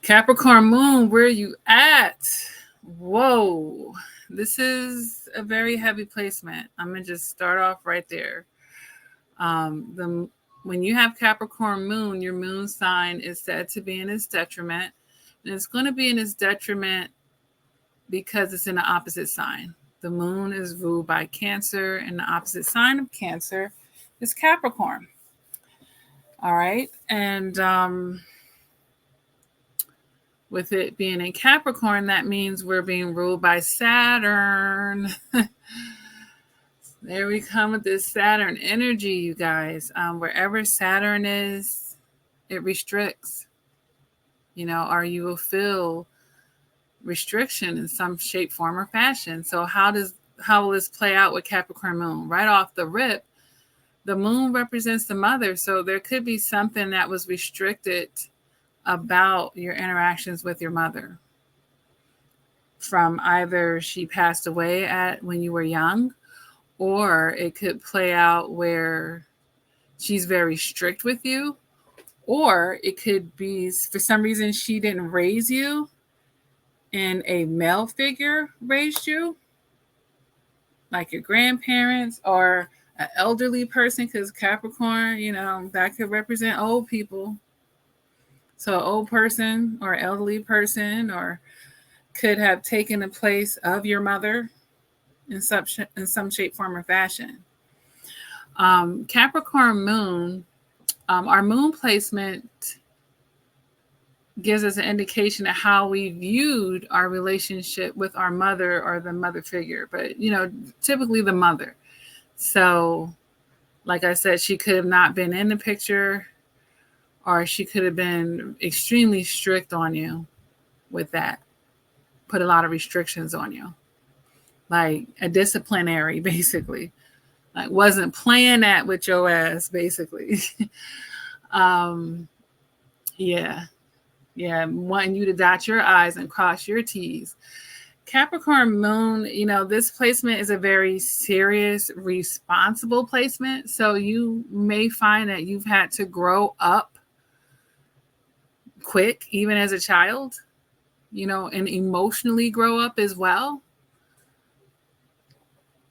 Capricorn moon, where are you at? Whoa. This is a very heavy placement. I'm going to just start off right there. The When you have Capricorn moon, your moon sign is said to be in its detriment. And it's going to be in its detriment because it's in the opposite sign. The moon is ruled by Cancer, and the opposite sign of Cancer is Capricorn. All right. And with it being in Capricorn, that means we're being ruled by Saturn. There we come with this Saturn energy, you guys. Wherever Saturn is, it restricts, or you will feel restriction in some shape, form, or fashion. So how will this play out with Capricorn moon? Right off the rip, the moon represents the mother. So there could be something that was restricted about your interactions with your mother, from either she passed away when you were young, or it could play out where she's very strict with you, or it could be for some reason she didn't raise you and a male figure raised you, like your grandparents or an elderly person, because Capricorn, that could represent old people. So an old person or elderly person, or could have taken the place of your mother in some shape, form, or fashion. Capricorn moon, our moon placement gives us an indication of how we viewed our relationship with our mother or the mother figure, but typically the mother. So, like I said, she could have not been in the picture, or she could have been extremely strict on you with that, put a lot of restrictions on you, like a disciplinary, basically. Like, wasn't playing that with your ass, basically. Yeah, wanting you to dot your I's and cross your T's. Capricorn moon, this placement is a very serious, responsible placement. So you may find that you've had to grow up quick, even as a child, and emotionally grow up as well.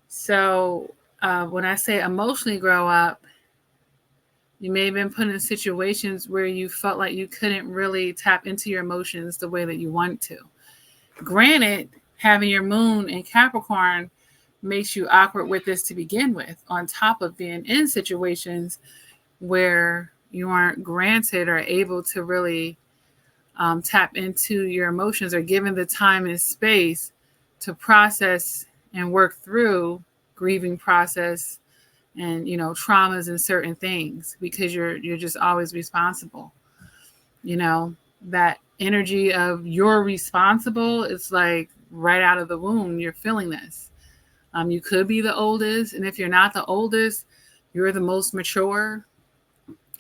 So when I say emotionally grow up, you may have been put in situations where you felt like you couldn't really tap into your emotions the way that you want to. Granted, having your moon in Capricorn makes you awkward with this to begin with, on top of being in situations where you aren't granted or able to really tap into your emotions, or given the time and space to process and work through grieving process and traumas and certain things, because you're just always responsible. That energy of you're responsible, it's like right out of the womb you're feeling this. You could be the oldest, and if you're not the oldest, you're the most mature.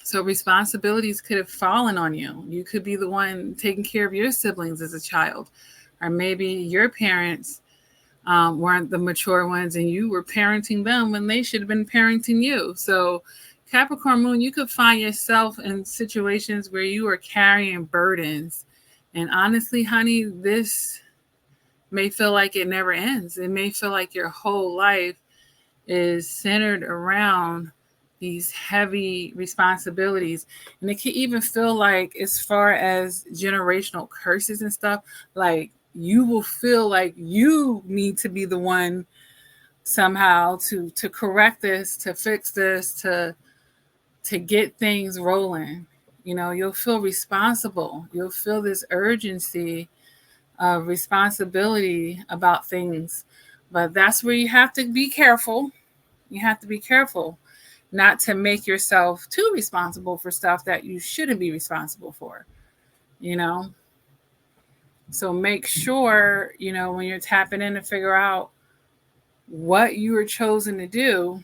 So responsibilities could have fallen on you. You could be the one taking care of your siblings as a child, or maybe your parents weren't the mature ones and you were parenting them when they should have been parenting you. So Capricorn moon, you could find yourself in situations where you are carrying burdens. And honestly, honey, this may feel like it never ends. It may feel like your whole life is centered around these heavy responsibilities. And it can even feel like, as far as generational curses and stuff, like you will feel like you need to be the one somehow to correct this, to fix this, to get things rolling. You'll feel responsible. You'll feel this urgency of responsibility about things. But that's where you have to be careful. You have to be careful not to make yourself too responsible for stuff that you shouldn't be responsible for. So make sure, when you're tapping in to figure out what you are chosen to do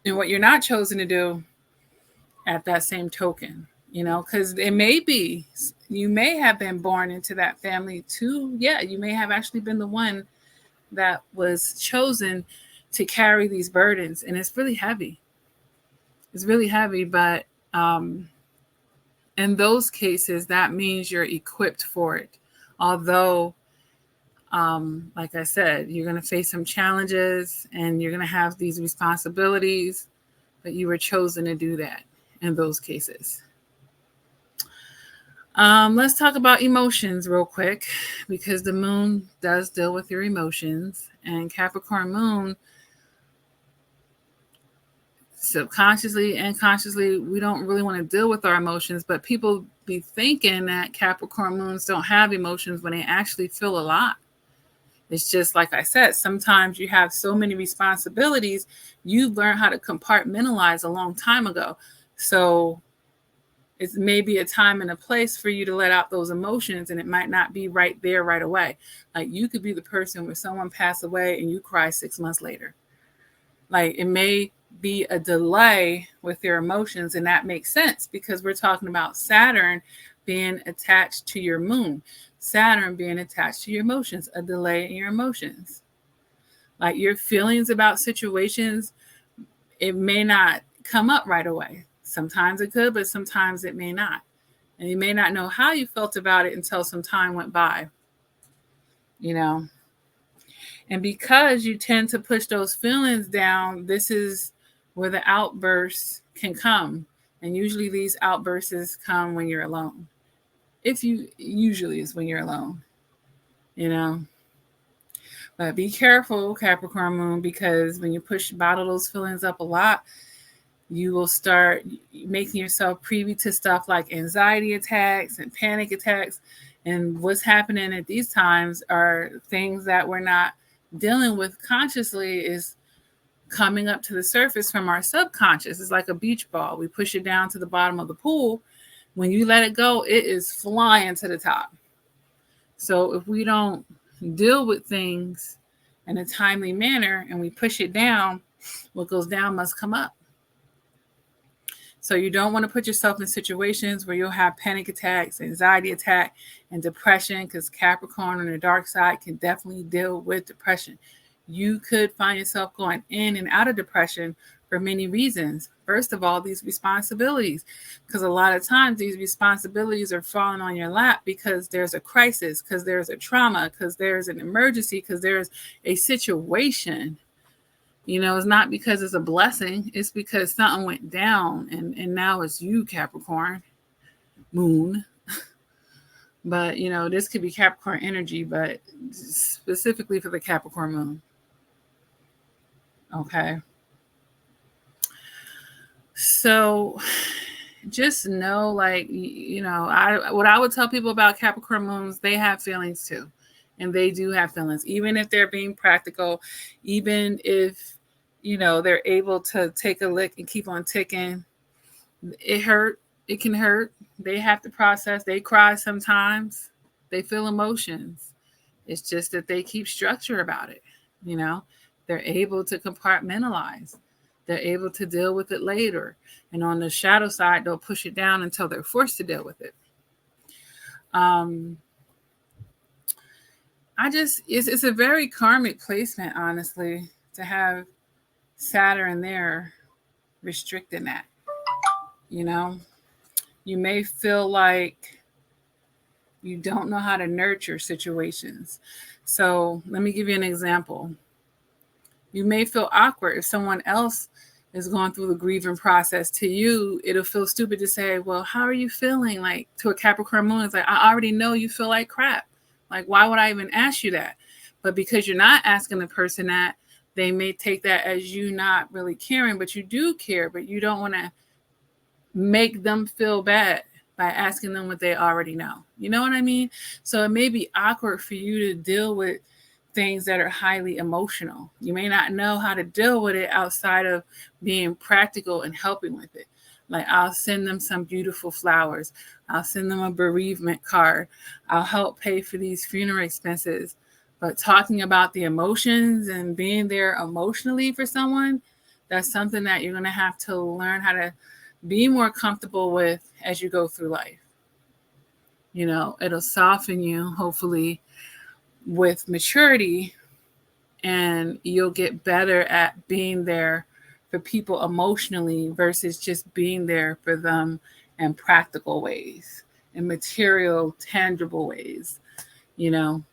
and what you're not chosen to do at that same token, because it may be, you may have been born into that family too. Yeah, you may have actually been the one that was chosen to carry these burdens, and it's really heavy. It's really heavy, but and in those cases, that means you're equipped for it. Although, like I said, you're going to face some challenges and you're going to have these responsibilities, but you were chosen to do that in those cases. Let's talk about emotions real quick, because the moon does deal with your emotions, and Capricorn moon, subconsciously and consciously, we don't really want to deal with our emotions, but people be thinking that Capricorn moons don't have emotions when they actually feel a lot. It's just like I said, sometimes you have so many responsibilities, you learn how to compartmentalize a long time ago. So it's maybe a time and a place for you to let out those emotions, and it might not be right there right away. Like, you could be the person where someone passed away and you cry 6 months later. Like, it may be a delay with your emotions, and that makes sense because we're talking about Saturn being attached to your moon. Saturn being attached to your emotions, a delay in your emotions. Like, your feelings about situations, it may not come up right away. Sometimes it could, but sometimes it may not. And you may not know how you felt about it until some time went by, you know. And because you tend to push those feelings down, this is where the outbursts can come. And usually these outbursts come when you're alone. Usually is when you're alone, you know. But be careful, Capricorn moon, because when you bottle those feelings up a lot, you will start making yourself privy to stuff like anxiety attacks and panic attacks. And what's happening at these times are things that we're not dealing with consciously, is coming up to the surface from our subconscious. It's like a beach ball. We push it down to the bottom of the pool. When you let it go, it is flying to the top. So if we don't deal with things in a timely manner and we push it down, what goes down must come up. So you don't want to put yourself in situations where you'll have panic attacks, anxiety attack, and depression, because Capricorn on the dark side can definitely deal with depression. You could find yourself going in and out of depression for many reasons. First of all, these responsibilities, because a lot of times these responsibilities are falling on your lap because there's a crisis, because there's a trauma, because there's an emergency, because there's a situation. You know, it's not because it's a blessing. It's because something went down, and now it's you, Capricorn moon. But, you know, this could be Capricorn energy, but specifically for the Capricorn moon. Okay. So just know, like, you know, what I would tell people about Capricorn moons, they have feelings too. And they do have feelings, even if they're being practical, even if, you know, they're able to take a lick and keep on ticking. It hurt. It can hurt. They have to process. They cry sometimes. They feel emotions. It's just that they keep structure about it. You know, they're able to compartmentalize. They're able to deal with it later. And on the shadow side, they'll push it down until they're forced to deal with it. It's a very karmic placement, honestly, to have Saturn there restricting that. You know, you may feel like you don't know how to nurture situations. So let me give you an example. You may feel awkward if someone else is going through the grieving process. To you, it'll feel stupid to say, well, how are you feeling? Like, to a Capricorn moon, it's like, I already know you feel like crap. Like, why would I even ask you that? But because you're not asking the person that, they may take that as you not really caring, but you do care, but you don't want to make them feel bad by asking them what they already know. You know what I mean? So it may be awkward for you to deal with things that are highly emotional. You may not know how to deal with it outside of being practical and helping with it. Like, I'll send them some beautiful flowers. I'll send them a bereavement card. I'll help pay for these funeral expenses. But talking about the emotions and being there emotionally for someone, that's something that you're going to have to learn how to be more comfortable with as you go through life. You know, it'll soften you, hopefully, with maturity, and you'll get better at being there for people emotionally versus just being there for them and practical ways, in material, tangible ways. You know,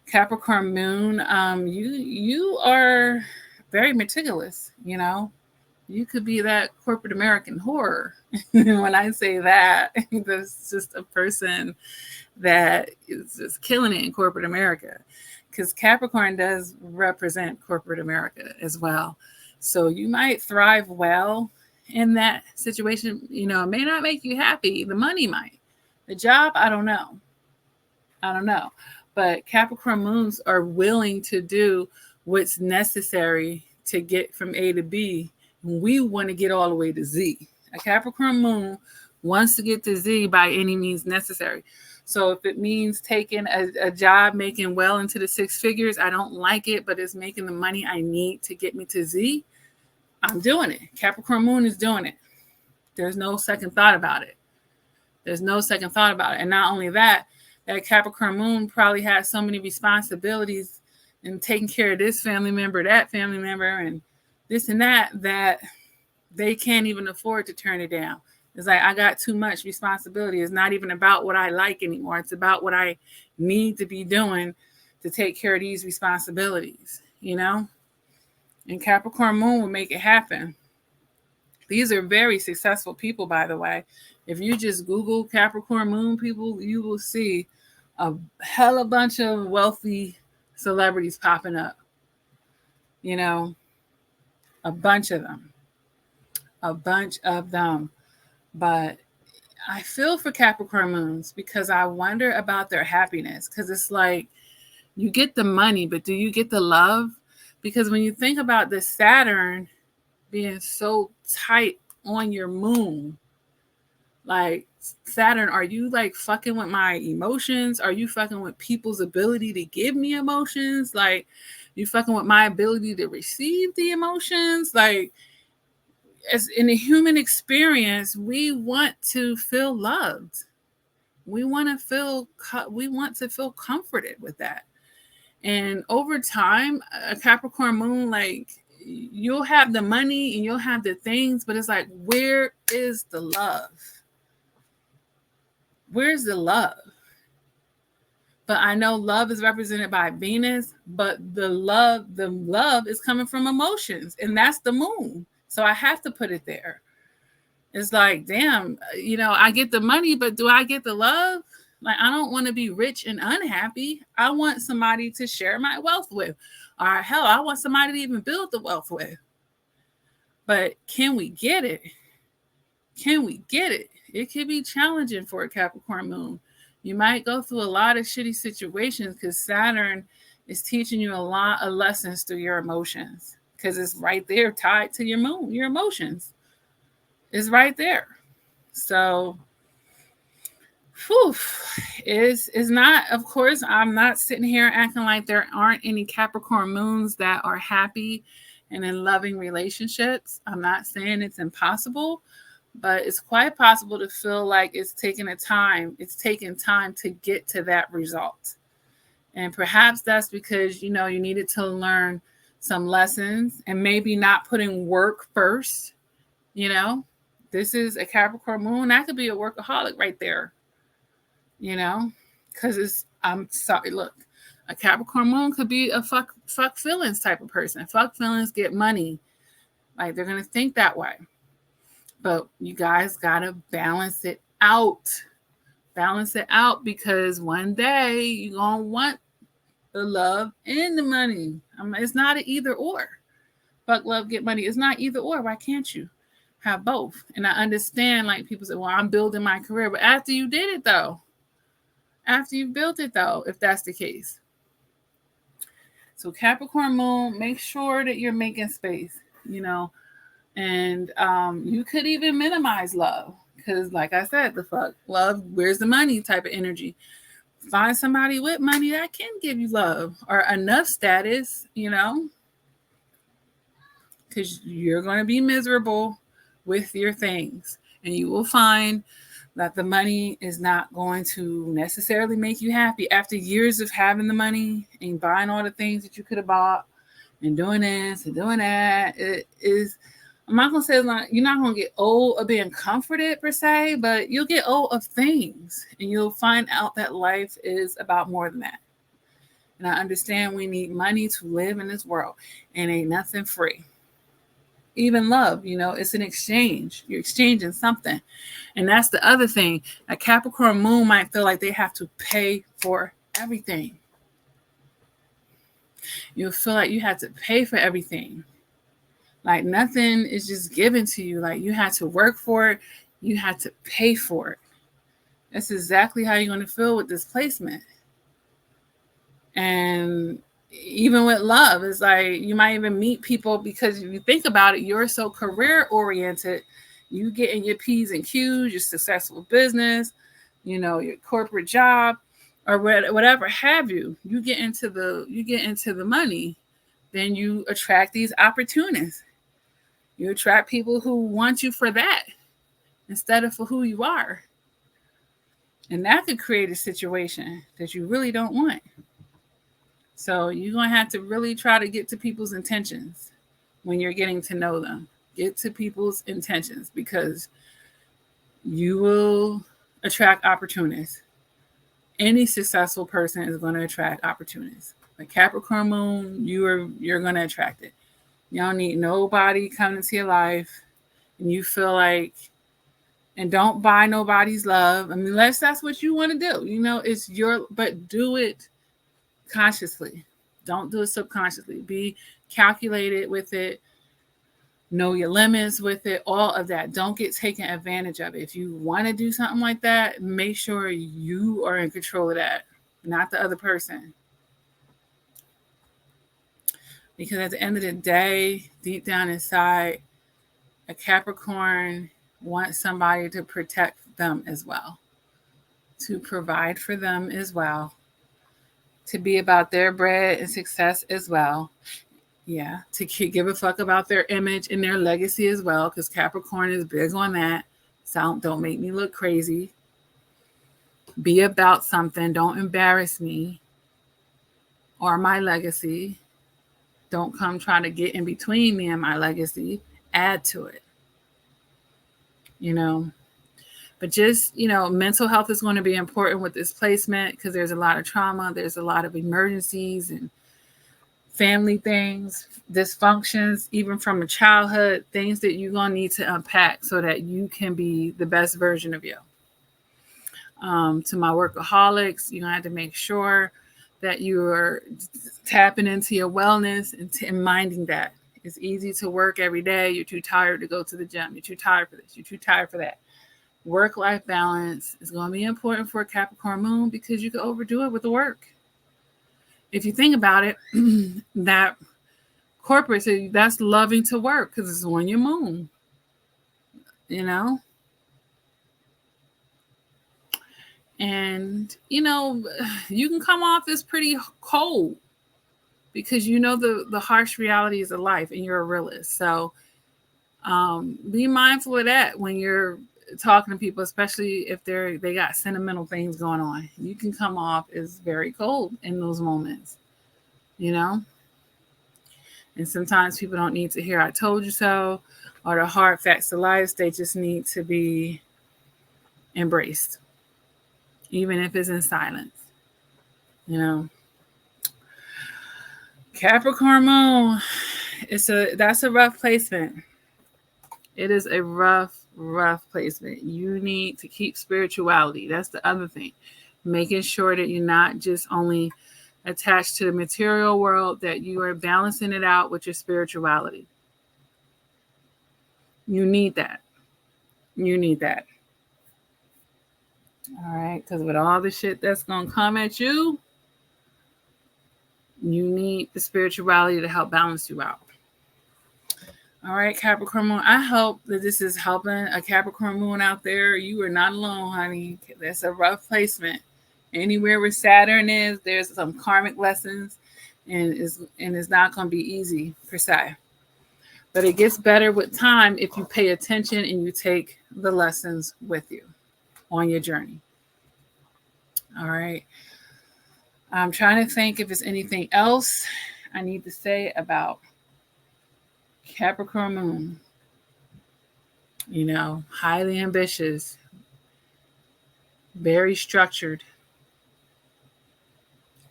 Capricorn moon, you are very meticulous. You know, you could be that corporate American whore. When I say that, that's just a person that is just killing it in corporate America, because Capricorn does represent corporate America as well. So you might thrive well in that situation. You know, it may not make you happy. The money might. The job, I don't know. But Capricorn moons are willing to do what's necessary to get from A to B. We want to get all the way to Z. A Capricorn moon wants to get to Z by any means necessary. So if it means taking a job making well into the six figures, I don't like it, but it's making the money I need to get me to Z, I'm doing it. Capricorn moon is doing it. There's no second thought about it. And not only that, that Capricorn moon probably has so many responsibilities and taking care of this family member, that family member, and this and that, that they can't even afford to turn it down. It's like, I got too much responsibility. It's not even about what I like anymore. It's about what I need to be doing to take care of these responsibilities, you know? And Capricorn moon will make it happen. These are very successful people, by the way. If you just Google Capricorn moon people, you will see a hella bunch of wealthy celebrities popping up. You know, a bunch of them. But I feel for Capricorn moons because I wonder about their happiness. Because it's like, you get the money, but do you get the love? Because when you think about the Saturn being so tight on your moon, like, Saturn, are you like fucking with my emotions? Are you fucking with people's ability to give me emotions? Like, you fucking with my ability to receive the emotions? Like, as in the human experience, we want to feel loved. We want to feel comforted with that. And over time, a Capricorn moon, like, you'll have the money and you'll have the things, but it's like, where is the love? Where's the love? But I know love is represented by Venus, but the love is coming from emotions, and that's the moon. So I have to put it there. It's like, damn, you know, I get the money, but do I get the love? Like, I don't want to be rich and unhappy. I want somebody to share my wealth with. Or hell, I want somebody to even build the wealth with. But can we get it? It can be challenging for a Capricorn moon. You might go through a lot of shitty situations because Saturn is teaching you a lot of lessons through your emotions, because it's right there tied to your moon. Your emotions is right there. So, is not, of course, I'm not sitting here acting like there aren't any Capricorn moons that are happy and in loving relationships. I'm not saying it's impossible, but it's quite possible to feel like it's taking time to get to that result. And perhaps that's because, you know, you needed to learn some lessons and maybe not putting work first. You know, this is a Capricorn moon. That could be a workaholic right there, you know, because I'm sorry, look, a Capricorn moon could be a fuck feelings type of person. Fuck feelings, get money. Like, they're going to think that way. But you guys got to balance it out. Because one day you're going to want the love and the money. It's not an either or. Fuck, love, get money. It's not either or. Why can't you have both? And I understand, like, people say, well, I'm building my career. But after you did it, though, if that's the case. So Capricorn moon, make sure that you're making space, you know. And you could even minimize love. Because, like I said, the fuck, love, where's the money type of energy. Find somebody with money that can give you love or enough status, you know. Because you're going to be miserable with your things. And you will find that the money is not going to necessarily make you happy. After years of having the money and buying all the things that you could have bought and doing this and doing that, it is I'm not going to say you're not going to get old of being comforted per se, but you'll get old of things and you'll find out that life is about more than that. And I understand we need money to live in this world and ain't nothing free. Even love, it's an exchange. You're exchanging something. And that's the other thing. A Capricorn moon might feel like they have to pay for everything. You'll feel like you have to pay for everything. Like nothing is just given to you. Like you had to work for it. You had to pay for it. That's exactly how you're going to feel with this placement. And even with love, it's like you might even meet people because if you think about it, you're so career oriented. You get in your P's and Q's, your successful business, your corporate job, or whatever have you. You get into the money, then you attract these opportunities. You attract people who want you for that instead of for who you are. And that could create a situation that you really don't want. So you're going to have to really try to get to people's intentions when you're getting to know them. Get to people's intentions because you will attract opportunities. Any successful person is going to attract opportunities. A Capricorn moon, you're going to attract it. You don't need nobody coming into your life and you feel like, and don't buy nobody's love. I mean, unless that's what you want to do. It's but do it consciously. Don't do it subconsciously. Be calculated with it. Know your limits with it. All of that. Don't get taken advantage of it. If you want to do something like that, make sure you are in control of that, not the other person. Because at the end of the day, deep down inside, a Capricorn wants somebody to protect them as well, to provide for them as well, to be about their bread and success as well. Yeah, to give a fuck about their image and their legacy as well, because Capricorn is big on that. So don't make me look crazy. Be about something. Don't embarrass me or my legacy. Don't come trying to get in between me and my legacy. Add to it. But just, mental health is going to be important with this placement because there's a lot of trauma. There's a lot of emergencies and family things, dysfunctions, even from a childhood, things that you're going to need to unpack so that you can be the best version of you. To my workaholics, you're going to have to make sure that you're tapping into your wellness and minding that. It's easy to work every day. You're too tired to go to the gym. You're too tired for this. You're too tired for that. Work-life balance is going to be important for a Capricorn moon because you can overdo it with the work. If you think about it, that corporate, that's loving to work because it's on your moon, And, you can come off as pretty cold because the harsh realities of life and you're a realist. So be mindful of that when you're talking to people, especially if they got sentimental things going on. You can come off as very cold in those moments, And sometimes people don't need to hear "I told you so" or the hard facts of life. They just need to be embraced, even if it's in silence. Capricorn moon, that's a rough placement. It is a rough placement. You need to keep spirituality. That's the other thing. Making sure that you're not just only attached to the material world, that you are balancing it out with your spirituality. You need that. All right, because with all the shit that's going to come at you, you need the spirituality to help balance you out. All right, Capricorn moon. I hope that this is helping a Capricorn moon out there. You are not alone, honey. That's a rough placement. Anywhere where Saturn is, there's some karmic lessons, and it's not going to be easy per se. But it gets better with time if you pay attention and you take the lessons with you on your journey. All right. I'm trying to think if there's anything else I need to say about Capricorn moon. highly ambitious, very structured.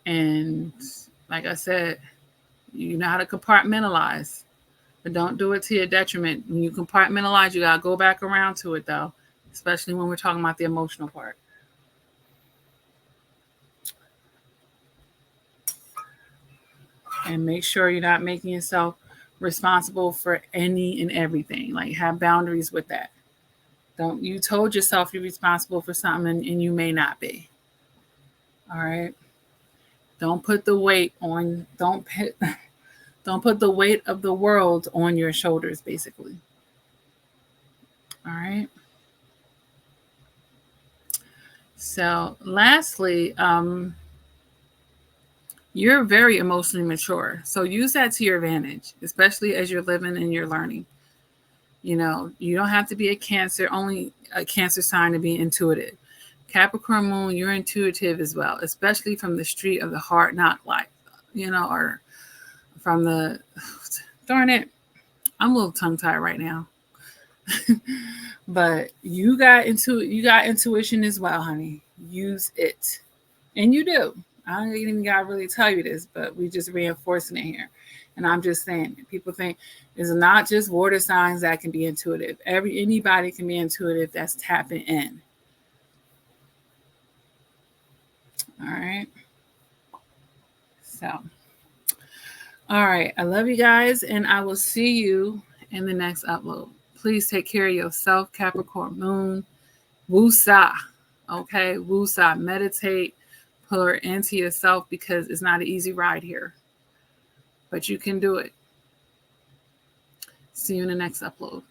And like I said, you know how to compartmentalize, but don't do it to your detriment. When you compartmentalize, you got to go back around to it, though, especially when we're talking about the emotional part. And make sure you're not making yourself responsible for any and everything. Like, have boundaries with that. Don't, you told yourself you're responsible for something and you may not be. All right. Don't put the weight on, don't put the weight of the world on your shoulders, basically. All right. So lastly, you're very emotionally mature. So use that to your advantage, especially as you're living and you're learning. You don't have to be only a Cancer sign to be intuitive. Capricorn moon, you're intuitive as well, especially from the street of the heart, not like, or from the, darn it, I'm a little tongue tied right now. But you got intuition as well, honey. Use it. And you do. I don't even gotta really tell you this, but we just reinforcing it here. And I'm just saying, people think it's not just water signs that can be intuitive. Anybody can be intuitive that's tapping in. All right. So, all right. I love you guys, and I will see you in the next upload. Please take care of yourself, Capricorn moon. Woosah. Okay. Woosah. Meditate. Pour into yourself, because it's not an easy ride here. But you can do it. See you in the next upload.